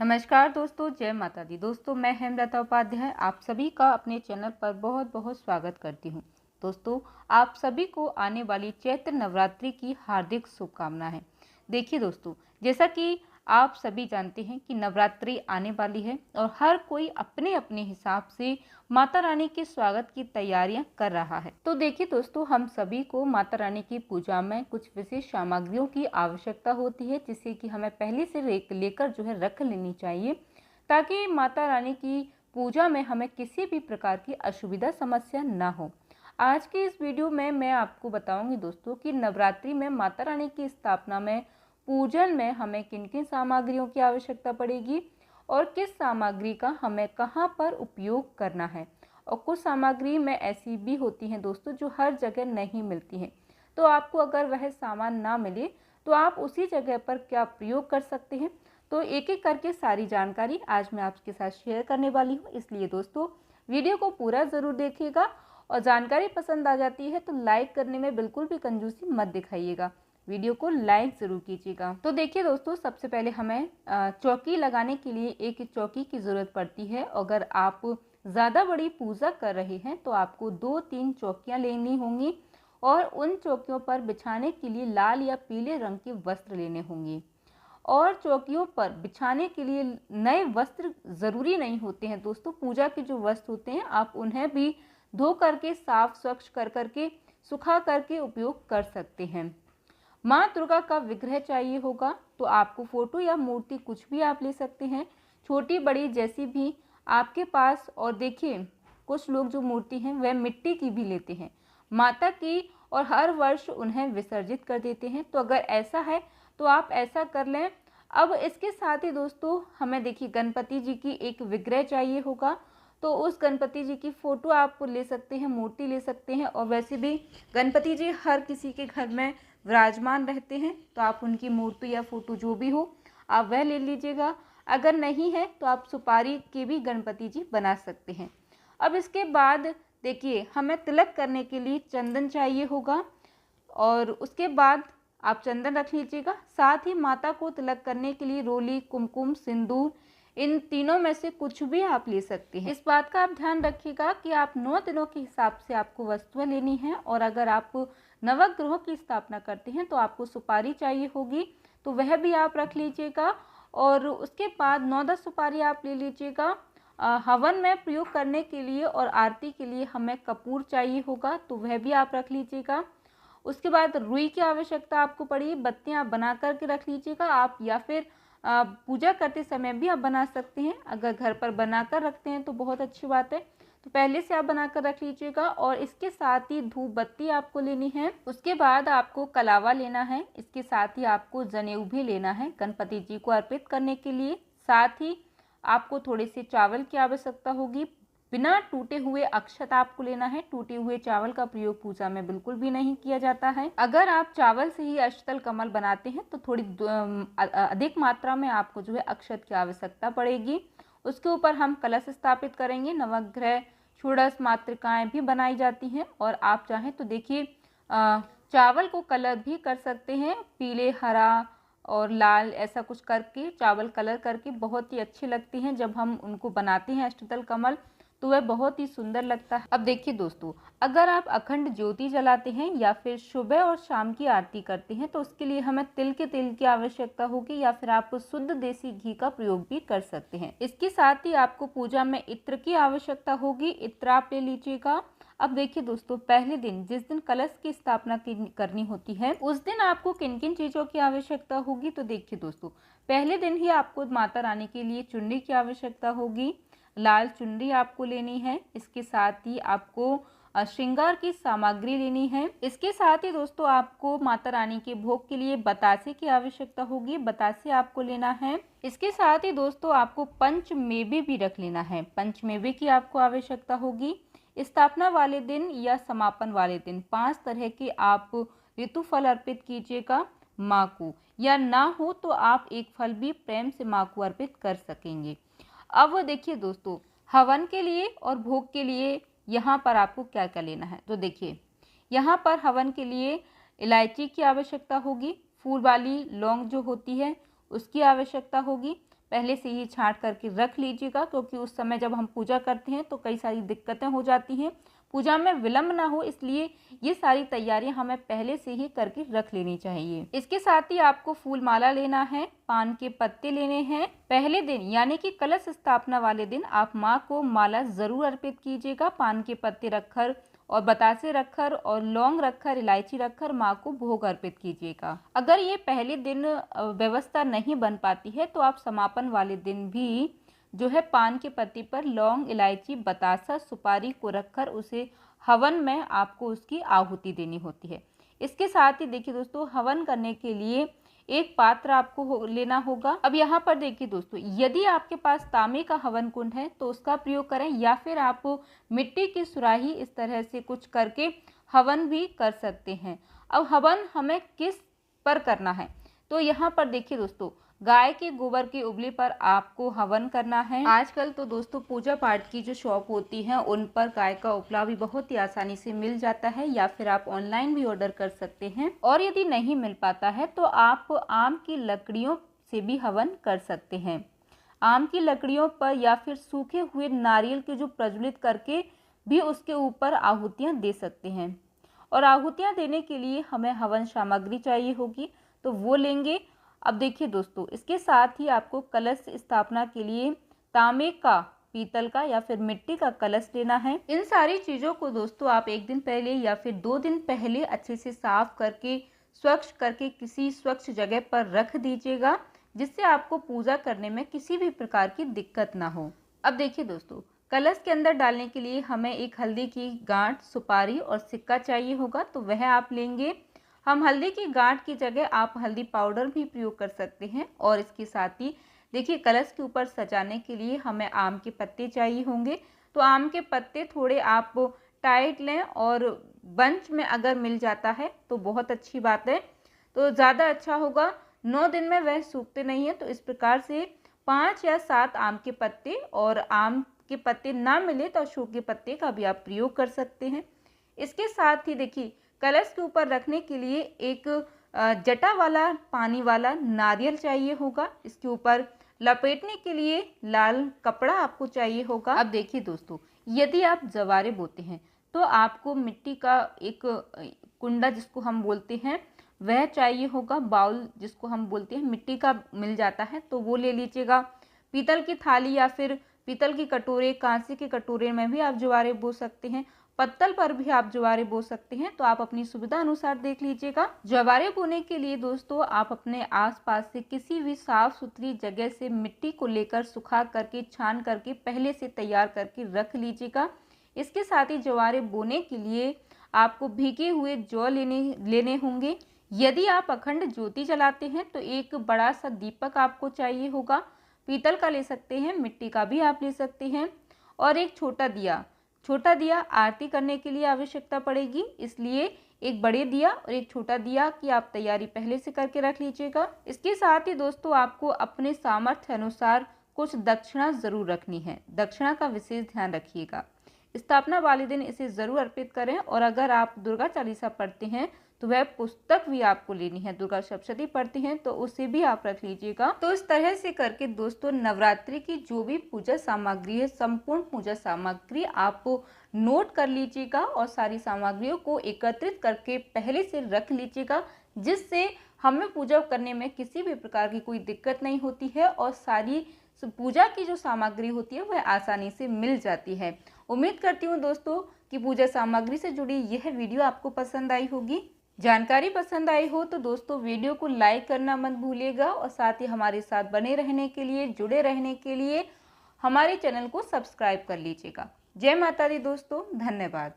नमस्कार दोस्तों, जय माता दी। दोस्तों, मैं हेमलता उपाध्याय आप सभी का अपने चैनल पर बहुत बहुत स्वागत करती हूं। दोस्तों, आप सभी को आने वाली चैत्र नवरात्रि की हार्दिक शुभकामनाएं। देखिए दोस्तों, जैसा कि आप सभी जानते हैं कि नवरात्रि आने वाली है और हर कोई अपने अपने हिसाब से माता रानी के स्वागत की तैयारियां कर रहा है। तो देखिए दोस्तों, हम सभी को माता रानी की पूजा में कुछ विशेष सामग्रियों की आवश्यकता होती है, जिसे कि हमें पहले से लेकर जो है रख लेनी चाहिए, ताकि माता रानी की पूजा में हमें किसी भी प्रकार की असुविधा समस्या ना हो। आज की इस वीडियो में मैं आपको बताऊंगी दोस्तों कि नवरात्रि में माता रानी की स्थापना में पूजन में हमें किन किन सामग्रियों की आवश्यकता पड़ेगी और किस सामग्री का हमें कहां पर उपयोग करना है। और कुछ सामग्री में ऐसी भी होती हैं दोस्तों जो हर जगह नहीं मिलती हैं, तो आपको अगर वह सामान ना मिले तो आप उसी जगह पर क्या प्रयोग कर सकते हैं। तो एक एक करके सारी जानकारी आज मैं आपके साथ शेयर करने वाली हूँ, इसलिए दोस्तों वीडियो को पूरा ज़रूर देखिएगा। और जानकारी पसंद आ जाती है तो लाइक करने में बिल्कुल भी कंजूसी मत दिखाइएगा, वीडियो को लाइक ज़रूर कीजिएगा। तो देखिए दोस्तों, सबसे पहले हमें चौकी लगाने के लिए एक चौकी की ज़रूरत पड़ती है। अगर आप ज़्यादा बड़ी पूजा कर रहे हैं तो आपको 2-3 चौकियाँ लेनी होंगी और उन चौकियों पर बिछाने के लिए लाल या पीले रंग के वस्त्र लेने होंगे। और चौकियों पर बिछाने के लिए नए वस्त्र ज़रूरी नहीं होते हैं दोस्तों, पूजा के जो वस्त्र होते हैं आप उन्हें भी धो करके साफ स्वच्छ कर करके सुखा करके उपयोग कर सकते हैं। माँ दुर्गा का विग्रह चाहिए होगा, तो आपको फोटो या मूर्ति कुछ भी आप ले सकते हैं, छोटी बड़ी जैसी भी आपके पास। और देखिए, कुछ लोग जो मूर्ति हैं वह मिट्टी की भी लेते हैं माता की और हर वर्ष उन्हें विसर्जित कर देते हैं। तो अगर ऐसा है तो आप ऐसा कर लें। अब इसके साथ ही दोस्तों हमें देखिए गणपति जी की एक विग्रह चाहिए होगा, तो उस गणपति जी की फ़ोटो आप ले सकते हैं, मूर्ति ले सकते हैं। और वैसे भी गणपति जी हर किसी के घर में विराजमान रहते हैं, तो आप उनकी मूर्ति या फ़ोटो जो भी हो आप वह ले लीजिएगा। अगर नहीं है तो आप सुपारी के भी गणपति जी बना सकते हैं। अब इसके बाद देखिए, हमें तिलक करने के लिए चंदन चाहिए होगा और उसके बाद आप चंदन रख लीजिएगा। साथ ही माता को तिलक करने के लिए रोली, कुमकुम, सिंदूर, इन तीनों में से कुछ भी आप ले सकते हैं। इस बात का आप ध्यान रखिएगा कि आप 9 दिनों के हिसाब से आपको वस्तुएं लेनी हैं। और अगर आप नवग्रहों की स्थापना करते हैं तो आपको सुपारी चाहिए होगी, तो वह भी आप रख लीजिएगा। और उसके बाद 9-10 सुपारी आप ले लीजिएगा। हवन में प्रयोग करने के लिए और आरती के लिए हमें कपूर चाहिए होगा, तो वह भी आप रख लीजिएगा। उसके बाद रुई की आवश्यकता आपको पड़ी, बत्तियां आप बना करके रख लीजिएगा। आप या फिर पूजा करते समय भी आप बना सकते हैं। अगर घर पर बनाकर रखते हैं तो बहुत अच्छी बात है, तो पहले से आप बनाकर रख लीजिएगा। और इसके साथ ही धूप बत्ती आपको लेनी है। उसके बाद आपको कलावा लेना है। इसके साथ ही आपको जनेऊ भी लेना है गणपति जी को अर्पित करने के लिए। साथ ही आपको थोड़े से चावल की आवश्यकता होगी। बिना टूटे हुए अक्षत आपको लेना है। टूटे हुए चावल का प्रयोग पूजा में बिल्कुल भी नहीं किया जाता है। अगर आप चावल से ही अष्टदल कमल बनाते हैं तो थोड़ी अधिक मात्रा में आपको जो है अक्षत की आवश्यकता पड़ेगी। उसके ऊपर हम कलश स्थापित करेंगे। नवग्रह षोडश मातृकाएं भी बनाई जाती हैं। और आप चाहें तो देखिए चावल को कलर भी कर सकते हैं, पीले, हरा और लाल, ऐसा कुछ करके चावल कलर करके बहुत ही अच्छी लगती हैं। जब हम उनको बनाते हैं अष्टदल कमल तो वह बहुत ही सुंदर लगता है। अब देखिए दोस्तों, अगर आप अखंड ज्योति जलाते हैं या फिर सुबह और शाम की आरती करते हैं तो उसके लिए हमें तिल के तेल की आवश्यकता होगी, या फिर आप शुद्ध देसी घी का प्रयोग भी कर सकते हैं। इसके साथ ही आपको पूजा में इत्र की आवश्यकता होगी, इत्र आप ले लीजिएगा। अब देखिए दोस्तों, पहले दिन जिस दिन कलश की स्थापना करनी होती है उस दिन आपको किन किन चीज़ों की आवश्यकता होगी। तो देखिए दोस्तों, पहले दिन ही आपको माता रानी के लिए चुन्नी की आवश्यकता होगी, लाल चुनरी आपको लेनी है। इसके साथ ही आपको श्रृंगार की सामग्री लेनी है। इसके साथ ही दोस्तों आपको माता रानी के भोग के लिए बतासे की आवश्यकता होगी, बतासे आपको लेना है। इसके साथ ही दोस्तों आपको पंचमेवे भी रख लेना है, पंचमेवे की आपको आवश्यकता होगी। स्थापना वाले दिन या समापन वाले दिन 5 तरह के आप ऋतु फल अर्पित कीजिएगा माँ को, या ना हो तो आप एक फल भी प्रेम से माँ को अर्पित कर सकेंगे। अब देखिए दोस्तों, हवन के लिए और भोग के लिए यहाँ पर आपको क्या क्या लेना है। तो देखिए, यहाँ पर हवन के लिए इलायची की आवश्यकता होगी, फूल वाली लौंग जो होती है उसकी आवश्यकता होगी। पहले से ही छाँट करके रख लीजिएगा, क्योंकि उस समय जब हम पूजा करते हैं तो कई सारी दिक्कतें हो जाती हैं, पूजा में विलंब ना हो, इसलिए ये सारी तैयारियां हमें पहले से ही करके रख लेनी चाहिए। इसके साथ ही आपको फूल माला लेना है, पान के पत्ते लेने हैं। पहले दिन यानी कि कलश स्थापना वाले दिन आप माँ को माला जरूर अर्पित कीजिएगा। पान के पत्ते रखकर और बतासे रखकर और लौंग रखकर, इलायची रखकर माँ को भोग अर्पित कीजिएगा। अगर ये पहले दिन व्यवस्था नहीं बन पाती है तो आप समापन वाले दिन भी जो है पान के पत्ते पर लौंग, इलायची, बतासा, सुपारी को रखकर उसे हवन में आपको उसकी आहुति देनी होती है। इसके साथ ही देखिए दोस्तों, हवन करने के लिए एक पात्र आपको लेना होगा। अब यहाँ पर देखिए दोस्तों, यदि आपके पास तांबे का हवन कुंड है तो उसका प्रयोग करें, या फिर आप मिट्टी की सुराही इस तरह से कुछ करके हवन भी कर सकते हैं। अब हवन हमें किस पर करना है, तो यहाँ पर देखिए दोस्तों, गाय के गोबर के उबले पर आपको हवन करना है। आजकल तो दोस्तों पूजा पाठ की जो शॉप होती है उन पर गाय का उपला भी बहुत ही आसानी से मिल जाता है, या फिर आप ऑनलाइन भी ऑर्डर कर सकते हैं। और यदि नहीं मिल पाता है तो आप आम की लकड़ियों से भी हवन कर सकते हैं। आम की लकड़ियों पर या फिर सूखे हुए नारियल के जो प्रज्वलित करके भी उसके ऊपर आहुतियाँ दे सकते हैं। और आहुतियाँ देने के लिए हमें हवन सामग्री चाहिए होगी, तो वो लेंगे। अब देखिए दोस्तों, इसके साथ ही आपको कलश स्थापना के लिए तांबे का, पीतल का या फिर मिट्टी का कलश लेना है। इन सारी चीज़ों को दोस्तों आप एक दिन पहले या फिर 2 दिन पहले अच्छे से साफ करके, स्वच्छ करके किसी स्वच्छ जगह पर रख दीजिएगा, जिससे आपको पूजा करने में किसी भी प्रकार की दिक्कत ना हो। अब देखिए दोस्तों, कलश के अंदर डालने के लिए हमें एक हल्दी की गांठ, सुपारी और सिक्का चाहिए होगा, तो वह आप लेंगे। हम हल्दी की गांठ की जगह आप हल्दी पाउडर भी प्रयोग कर सकते हैं। और इसके साथ ही देखिए, कलश के ऊपर सजाने के लिए हमें आम के पत्ते चाहिए होंगे, तो आम के पत्ते थोड़े आप टाइट लें, और बंच में अगर मिल जाता है तो बहुत अच्छी बात है, तो ज़्यादा अच्छा होगा। 9 दिन में वह सूखते नहीं है, तो इस प्रकार से 5 या 7 आम के पत्ते, और आम के पत्ते ना मिले तो अशोक के पत्ते का भी आप प्रयोग कर सकते हैं। इसके साथ ही देखिए, कलश के ऊपर रखने के लिए एक जटा वाला, पानी वाला नारियल चाहिए होगा। इसके ऊपर लपेटने के लिए लाल कपड़ा आपको चाहिए होगा। अब देखिए दोस्तों, यदि आप जवारे बोते हैं तो आपको मिट्टी का एक कुंडा जिसको हम बोलते हैं वह चाहिए होगा। बाउल जिसको हम बोलते हैं मिट्टी का मिल जाता है तो वो ले लीजिएगा। पीतल की थाली या फिर पीतल की कटोरे, कांसे के कटोरे में भी आप ज्वारे बो सकते हैं। पत्तल पर भी आप ज्वारे बो सकते हैं, तो आप अपनी सुविधा अनुसार देख लीजिएगा। ज्वारे बोने के लिए दोस्तों आप अपने आसपास से किसी भी साफ सुथरी जगह से मिट्टी को लेकर सुखा करके, छान करके पहले से तैयार करके रख लीजिएगा। इसके साथ ही ज्वारे बोने के लिए आपको भीगे हुए जौ लेने होंगे। यदि आप अखंड ज्योति जलाते हैं तो एक बड़ा सा दीपक आपको चाहिए होगा। पीतल का ले सकते हैं, मिट्टी का भी आप ले सकते हैं। और एक छोटा दिया आरती करने के लिए आवश्यकता पड़ेगी, इसलिए एक बड़े दिया और एक छोटा दिया की आप तैयारी पहले से करके रख लीजिएगा। इसके साथ ही दोस्तों आपको अपने सामर्थ्य अनुसार कुछ दक्षिणा जरूर रखनी है। दक्षिणा का विशेष ध्यान रखिएगा। स्थापना वाले दिन इसे जरूर अर्पित करें। और अगर आप दुर्गा चालीसा पढ़ते हैं तो वह पुस्तक भी आपको लेनी है। दुर्गा सप्तशती पढ़ते हैं तो उसे भी आप रख लीजिएगा। तो इस तरह से करके दोस्तों नवरात्रि की जो भी पूजा सामग्री है, संपूर्ण पूजा सामग्री आप नोट कर लीजिएगा और सारी सामग्रियों को एकत्रित करके पहले से रख लीजिएगा, जिससे हमें पूजा करने में किसी भी प्रकार की कोई दिक्कत नहीं होती है और सारी पूजा की जो सामग्री होती है वह आसानी से मिल जाती है। उम्मीद करती हूँ दोस्तों कि पूजा सामग्री से जुड़ी यह वीडियो आपको पसंद आई होगी। जानकारी पसंद आई हो तो दोस्तों वीडियो को लाइक करना मत भूलिएगा, और साथ ही हमारे साथ बने रहने के लिए, जुड़े रहने के लिए हमारे चैनल को सब्सक्राइब कर लीजिएगा। जय माता दी दोस्तों, धन्यवाद।